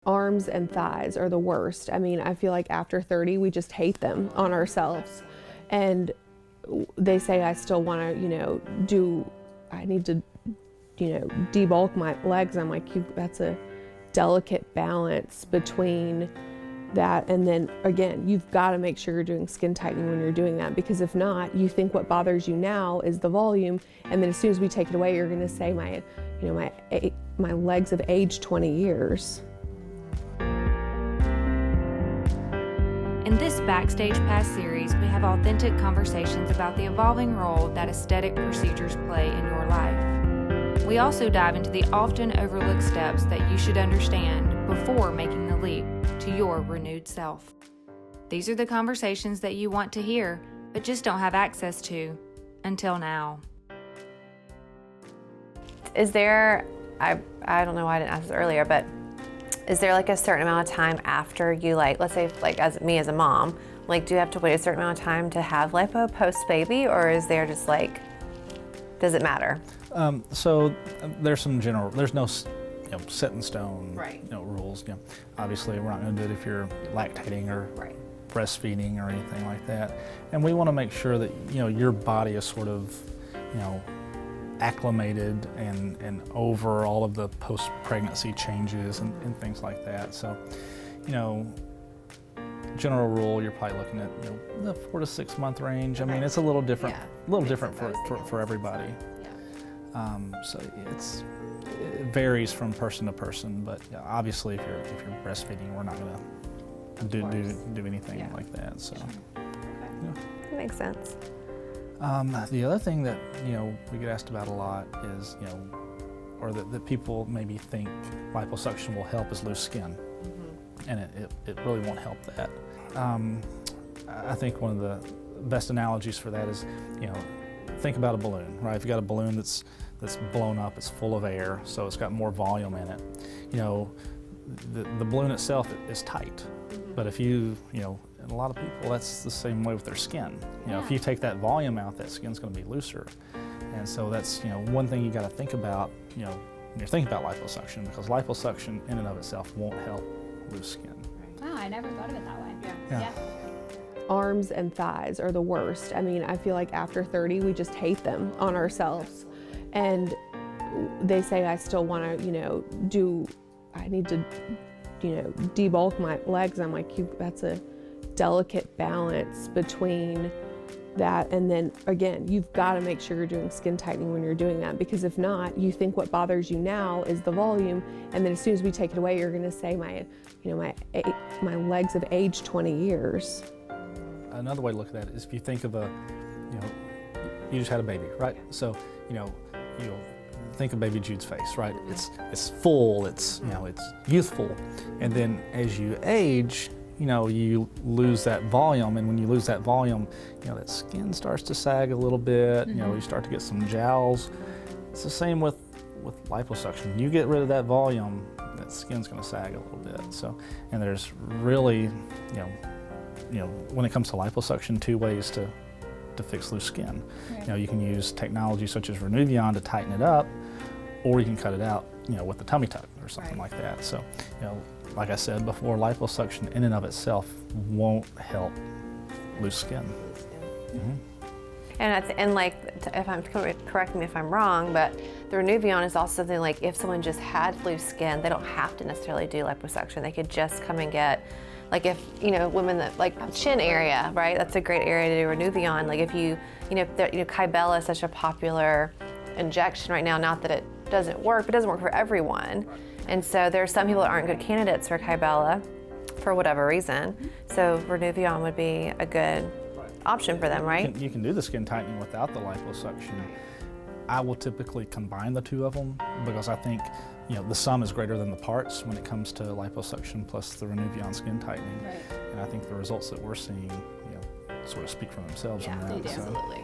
Arms and thighs are the worst. I mean, I feel like after 30, we just hate them on ourselves. And they say I still want to, I need to, debulk my legs. I'm like, that's a delicate balance between that. And then again, you've got to make sure you're doing skin tightening when you're doing that, because if not, you think what bothers you now is the volume. And then as soon as we take it away, you're going to say my legs have aged 20 years. In this Backstage Pass series, we have authentic conversations about the evolving role that aesthetic procedures play in your life. We also dive into the often overlooked steps that you should understand before making the leap to your renewed self. These are the conversations that you want to hear, but just don't have access to until now. Is there, I don't know why I didn't ask this earlier, but is there like a certain amount of time after you let's say as me as a mom, do you have to wait a certain amount of time to have lipo post-baby, or is there just does it matter? So there's some there's no set in stone rules. Obviously we're not going to do it if you're lactating or breastfeeding or anything like that. And we want to make sure that your body is sort of acclimated and over all of the post-pregnancy changes and things like that. So, general rule, you're probably looking at the 4 to 6 month range. I mean, it's a little different, for everybody. So it varies from person to person. But obviously, if you're breastfeeding, we're not going to do anything like that. So, That makes sense. The other thing that we get asked about a lot is or that people maybe think liposuction will help is loose skin, and it really won't help that. I think one of the best analogies for that is think about a balloon, right? If you got a balloon that's blown up, it's full of air, so it's got more volume in it. The balloon itself is tight, but if and a lot of people, that's the same way with their skin. If you take that volume out, that skin's going to be looser. And so that's one thing you got to think about when you're thinking about liposuction, because liposuction in and of itself won't help loose skin. Wow, I never thought of it that way. Yeah. Arms and thighs are the worst. I mean, I feel like after 30, we just hate them on ourselves. And they say I still want to, I need to, debulk my legs. I'm like, that's a delicate balance between that. And then again, you've got to make sure you're doing skin tightening when you're doing that, because if not, you think what bothers you now is the volume. And then as soon as we take it away, you're going to say my legs have aged 20 years. Another way to look at that is if you think of you just had a baby, right? So, think of baby Jude's face, right? It's full, it's youthful. And then as you age, you lose that volume, and when you lose that volume, that skin starts to sag a little bit, you start to get some jowls. It's the same with liposuction. You get rid of that volume, that skin's gonna sag a little bit. So, and there's really, when it comes to liposuction, 2 ways to fix loose skin. You can use technology such as Renuvion to tighten it up, or you can cut it out, with the tummy tuck or something like that. So, like I said before, liposuction in and of itself won't help loose skin. And if I'm correct me if I'm wrong, but the Renuvion is also something if someone just had loose skin, they don't have to necessarily do liposuction. They could just come and get, if women that chin area, right? That's a great area to do Renuvion. If Kybella is such a popular injection right now. Not that it doesn't work, but it doesn't work for everyone. And so there are some people that aren't good candidates for Kybella for whatever reason. So Renuvion would be a good option for them, right? You can do the skin tightening without the liposuction. I will typically combine the 2 of them because I think the sum is greater than the parts when it comes to liposuction plus the Renuvion skin tightening. And I think the results that we're seeing sort of speak for themselves on that. They do. So. Absolutely.